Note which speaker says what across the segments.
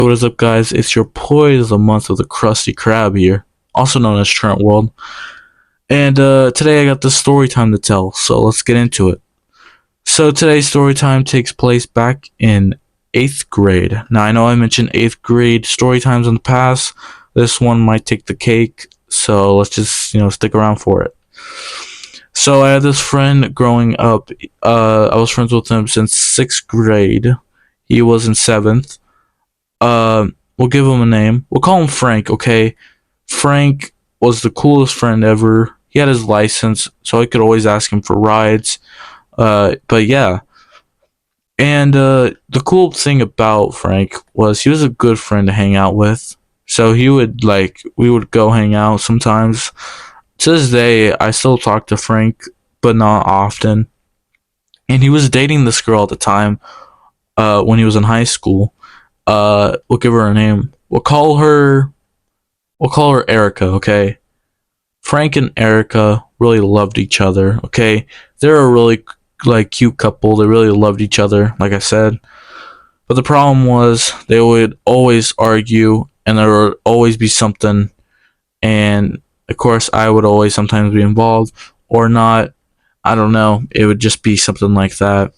Speaker 1: What is up, guys? It's your Poise of the Month of the Krusty Krab here, also known as TrentWherld. And today I got this story time to tell, so let's get into it. So today's story time takes place back in 8th grade. Now, I know I mentioned 8th grade story times in the past. This one might take the cake, so let's just, stick around for it. So I had this friend growing up. I was friends with him since 6th grade. He was in 7th. We'll give him a name. We'll call him Frank, okay? Frank was the coolest friend ever. He had his license, so I could always ask him for rides. But yeah. And the cool thing about Frank was he was a good friend to hang out with. So we would go hang out sometimes. To this day, I still talk to Frank, but not often. And he was dating this girl at the time, when he was in high school. We'll give her a name. We'll call her Erica, okay? Frank and Erica really loved each other, okay? They're a really cute couple. They really loved each other, like I said. But the problem was they would always argue and there would always be something, and of course I would always sometimes be involved or not. I don't know. It would just be something like that.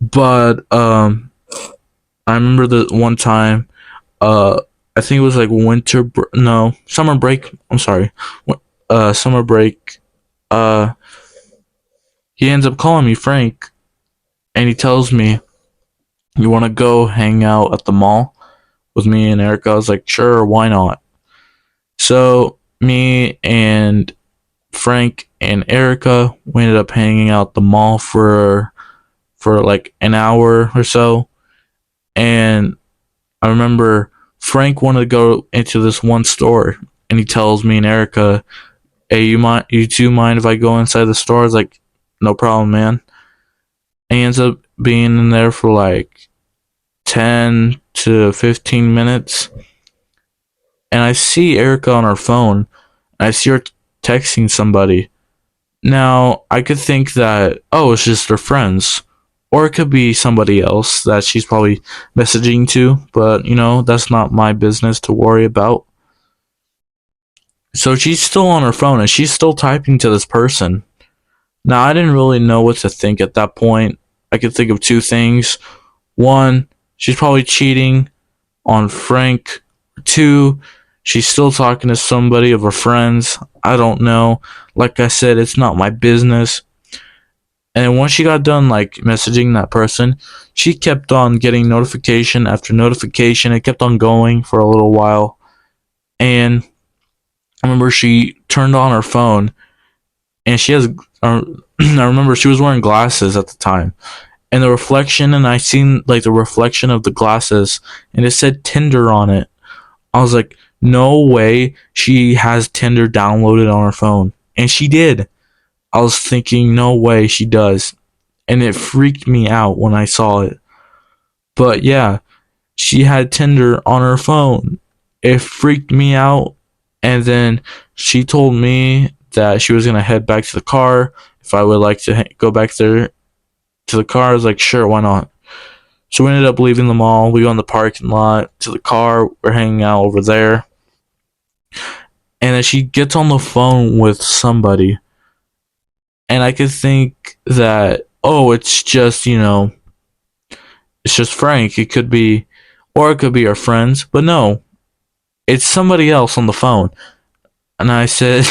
Speaker 1: But I remember the one time, I think it was like summer break. I'm sorry, summer break. Uh, he ends up calling me Frank, and he tells me, "You want to go hang out at the mall with me and Erica?" I was like, "Sure, why not?" So me and Frank and Erica, we ended up hanging out at the mall for like an hour or so, and I remember Frank wanted to go into this one store, and he tells me and Erica, "Hey, you two mind if I go inside the store?" I was like, "No problem, man." And he ends up being in there for like 10 to 15 minutes, and I see Erica on her phone, and I see her texting somebody. Now, I could think that, oh, it's just her friends. Or it could be somebody else that she's probably messaging to, but that's not my business to worry about. So she's still on her phone and she's still typing to this person. Now, I didn't really know what to think at that point. I could think of two things. One, she's probably cheating on Frank. Two, she's still talking to somebody of her friends. I don't know. Like I said, it's not my business. And once she got done messaging that person, she kept on getting notification after notification. It kept on going for a little while. And I remember she turned on her phone, and I remember she was wearing glasses at the time. And the reflection, and I seen the reflection of the glasses, and it said Tinder on it. I was like, no way she has Tinder downloaded on her phone. And she did. I was thinking, no way she does. And it freaked me out when I saw it. But yeah, she had Tinder on her phone. It freaked me out. And then she told me that she was going to head back to the car. If I would like to go back there to the car, I was like, sure, why not? So we ended up leaving the mall. We go in the parking lot to the car. We're hanging out over there. And then she gets on the phone with somebody. And I could think that, oh, it's just, it's just Frank. It could be, or it could be our friends. But no, it's somebody else on the phone. And I said,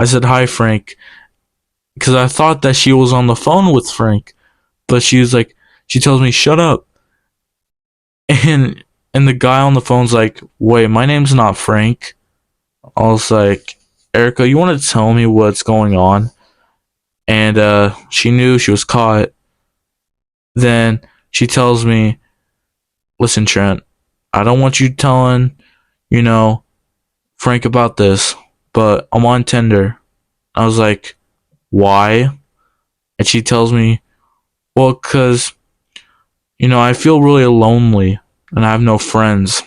Speaker 1: hi, Frank. Because I thought that she was on the phone with Frank. But she tells me, shut up. And the guy on the phone's like, wait, my name's not Frank. I was like, Erica, you want to tell me what's going on? And she knew she was caught. Then she tells me, listen, Trent, I don't want you telling, Frank about this, but I'm on Tinder. I was like, why? And she tells me, well, because, I feel really lonely and I have no friends.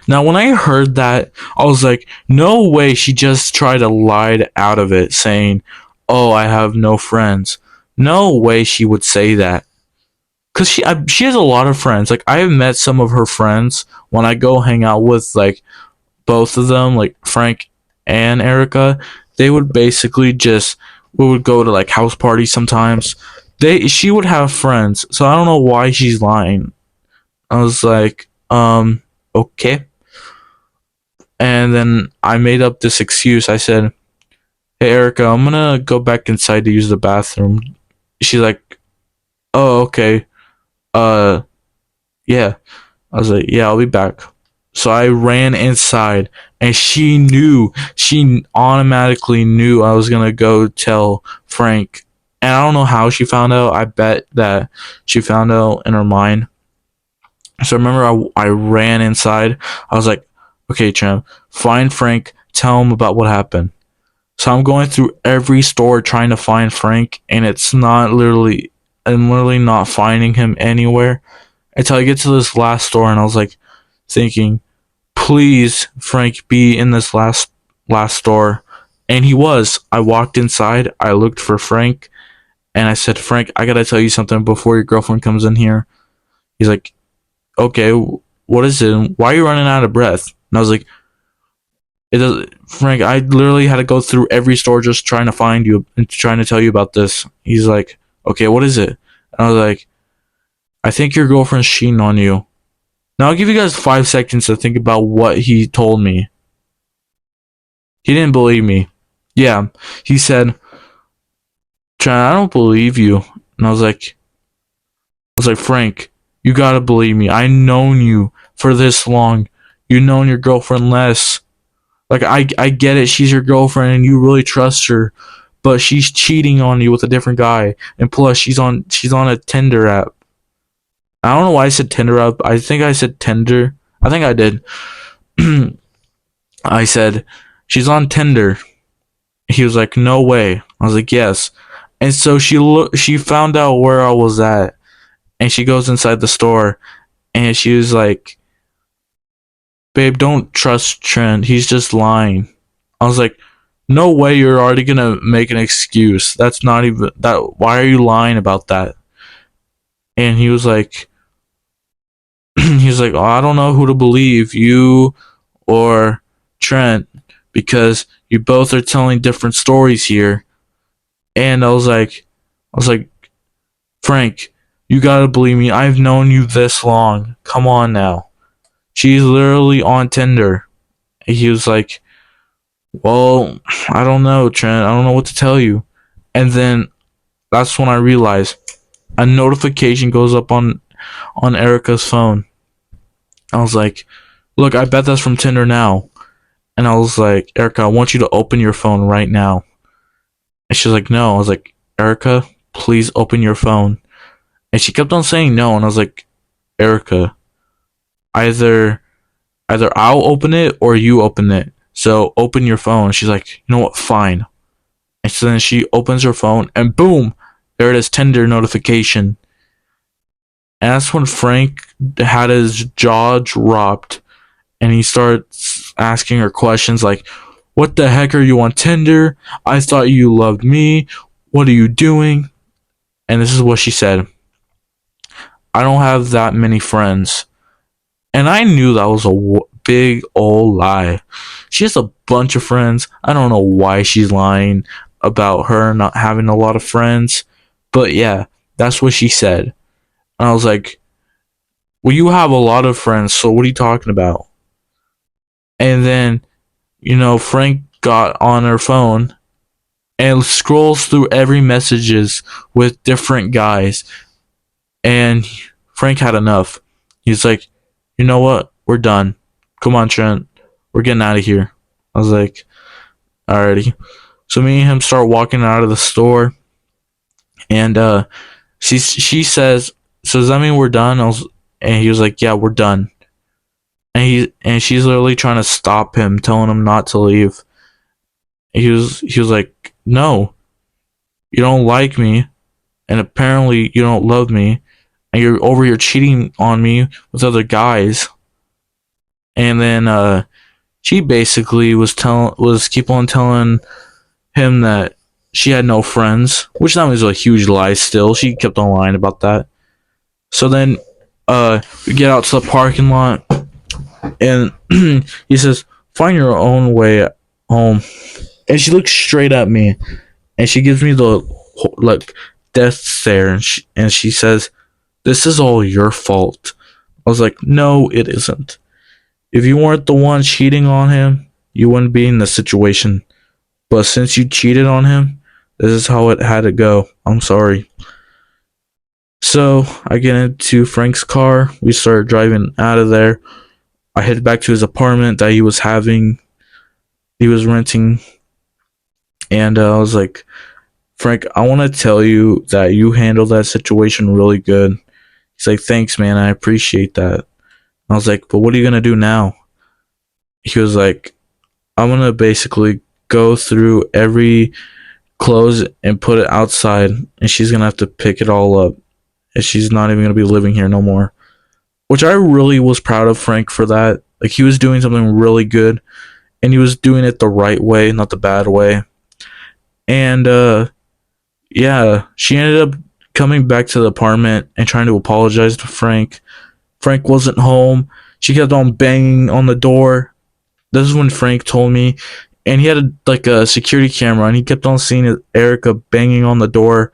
Speaker 1: Now, when I heard that, I was like, no way she just tried to lie out of it saying, oh, I have no friends. No way she would say that. cause she has a lot of friends. Like I have met some of her friends when I go hang out with like both of them, like Frank and Erica. They would basically just we would go to like house parties sometimes. She would have friends, so I don't know why she's lying. I was like, okay. And then I made up this excuse. I said, "Hey Erica, I'm gonna go back inside to use the bathroom." She's like, "Oh, okay. Uh, yeah." I was like, "Yeah, I'll be back." So I ran inside, and she automatically knew I was gonna go tell Frank. And I don't know how she found out. I bet that she found out in her mind. So I remember I ran inside. I was like, okay, Trent, find Frank, tell him about what happened. So I'm going through every store trying to find Frank, and I'm literally not finding him anywhere until I get to this last store, and I was like thinking, please, Frank, be in this last store. And he was. I walked inside, I looked for Frank, and I said, Frank, I gotta tell you something before your girlfriend comes in here. He's like, okay, what is it? Why are you running out of breath? And I was like, it does, Frank. I literally had to go through every store just trying to find you and trying to tell you about this. He's like, okay, what is it? And I was like, I think your girlfriend's cheating on you. Now I'll give you guys 5 seconds to think about what he told me. He didn't believe me. Yeah, he said, Trent, I don't believe you. And I was like, Frank, you gotta believe me. I known you for this long. You known your girlfriend less. Like I get it, she's your girlfriend and you really trust her, but she's cheating on you with a different guy. And plus she's on a Tinder app. I don't know why I said Tinder app. I think I said Tinder. I think I did. I said she's on Tinder. He was like, "No way." I was like, "Yes." And so she found out where I was at, and she goes inside the store, and she was like, babe, don't trust Trent. He's just lying. I was like, no way you're already gonna make an excuse. That's not even that. Why are you lying about that? And he was like, oh, I don't know who to believe, you or Trent, because you both are telling different stories here. And I was like, Frank, you gotta believe me. I've known you this long. Come on now. She's literally on Tinder. He was like, well, I don't know, Trent. I don't know what to tell you. And then that's when I realized a notification goes up on Erica's phone. I was like, look, I bet that's from Tinder now. And I was like, Erica, I want you to open your phone right now. And she's like, no. I was like, Erica, please open your phone. And she kept on saying no. And I was like, Erica, either I'll open it or you open it. So open your phone. She's like, you know what? Fine. And so then she opens her phone and boom, there it is, Tinder notification. And that's when Frank had his jaw dropped and he starts asking her questions like, what the heck are you on Tinder? I thought you loved me. What are you doing? And this is what she said. I don't have that many friends. And I knew that was a big old lie. She has a bunch of friends. I don't know why she's lying about her not having a lot of friends. But yeah, that's what she said. And I was like, well, you have a lot of friends, so what are you talking about? And then, Frank got on her phone and scrolls through every messages with different guys. And Frank had enough. He's like, you know what? We're done. Come on, Trent. We're getting out of here. I was like, alrighty. So me and him start walking out of the store. And she says, so does that mean we're done? And he was like, yeah, we're done. And she's literally trying to stop him, telling him not to leave. He was like, no, you don't like me, and apparently you don't love me, and you're over here cheating on me with other guys. And then she basically was keep on telling him that she had no friends, which that was a huge lie. Still, she kept on lying about that. So then we get out to the parking lot, and he says, "Find your own way home." And she looks straight at me, and she gives me the like death stare, and she says, "This is all your fault." I was like, "No, it isn't. If you weren't the one cheating on him, you wouldn't be in this situation. But since you cheated on him, this is how it had to go. I'm sorry." So I get into Frank's car. We start driving out of there. I head back to his apartment that he was renting, and I was like, "Frank, I want to tell you that you handled that situation really good." He's like, "Thanks, man. I appreciate that." I was like, "But what are you gonna do now?" He was like, "I'm gonna basically go through every clothes and put it outside, and she's gonna have to pick it all up, and she's not even gonna be living here no more." Which I really was proud of Frank for that. Like, he was doing something really good, and he was doing it the right way, not the bad way. And yeah, she ended up coming back to the apartment and trying to apologize to Frank. Frank wasn't home. She kept on banging on the door. This is when Frank told me, and he had like a security camera, and he kept on seeing Erica banging on the door,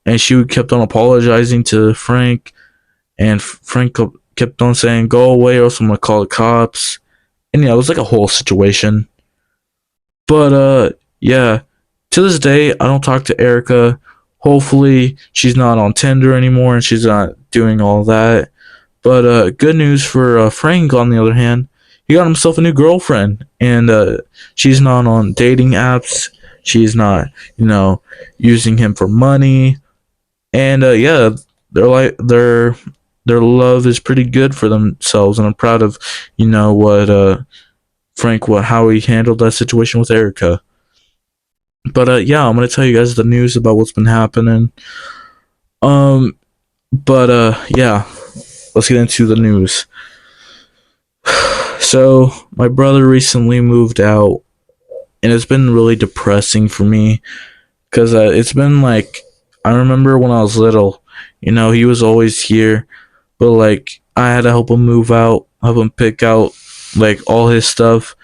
Speaker 1: and she kept on apologizing to Frank, and Frank kept on saying, "Go away, or else I'm gonna call the cops." And yeah, it was like a whole situation. But yeah, to this day, I don't talk to Erica. Hopefully, she's not on Tinder anymore, and she's not doing all that. But good news for Frank, on the other hand, he got himself a new girlfriend, and she's not on dating apps. She's not, using him for money, and yeah, their love is pretty good for themselves, and I'm proud of, what Frank, how he handled that situation with Erica. But yeah, I'm gonna tell you guys the news about what's been happening. Um, but yeah, let's get into the news. So my brother recently moved out, and it's been really depressing for me because it's been like, I remember when I was little, he was always here, but like I had to help him move out, help him pick out like all his stuff,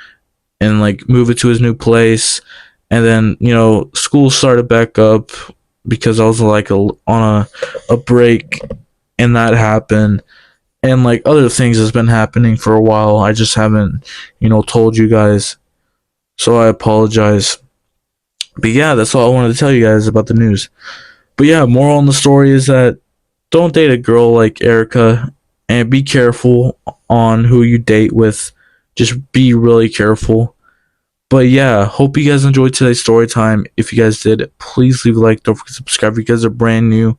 Speaker 1: and like move it to his new place. And then school started back up because I was like on a break, and that happened. And like other things has been happening for a while. I just haven't told you guys, so I apologize. But yeah, that's all I wanted to tell you guys about the news. But yeah, moral in the story is that don't date a girl like Erica, and be careful on who you date with. Just be really careful. But yeah, hope you guys enjoyed today's story time. If you guys did, please leave a like. Don't forget to subscribe if you guys are brand new.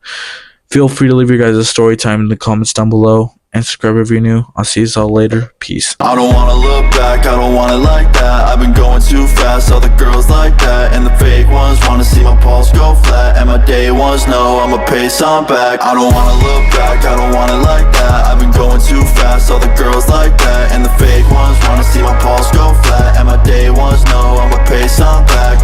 Speaker 1: Feel free to leave your guys' story time in the comments down below. And subscribe if you're new. I'll see you all later. Peace.
Speaker 2: I don't wanna look back, I don't want it like that. I've been going too fast, all the girls like that. And the fake ones wanna see my pulse go flat. And my day ones know I'ma pay some back. I don't wanna look back, I don't want it like that. I've been going too fast, all the girls like that. And the fake ones wanna see my pulse go flat. And my day ones know I'ma pay some back.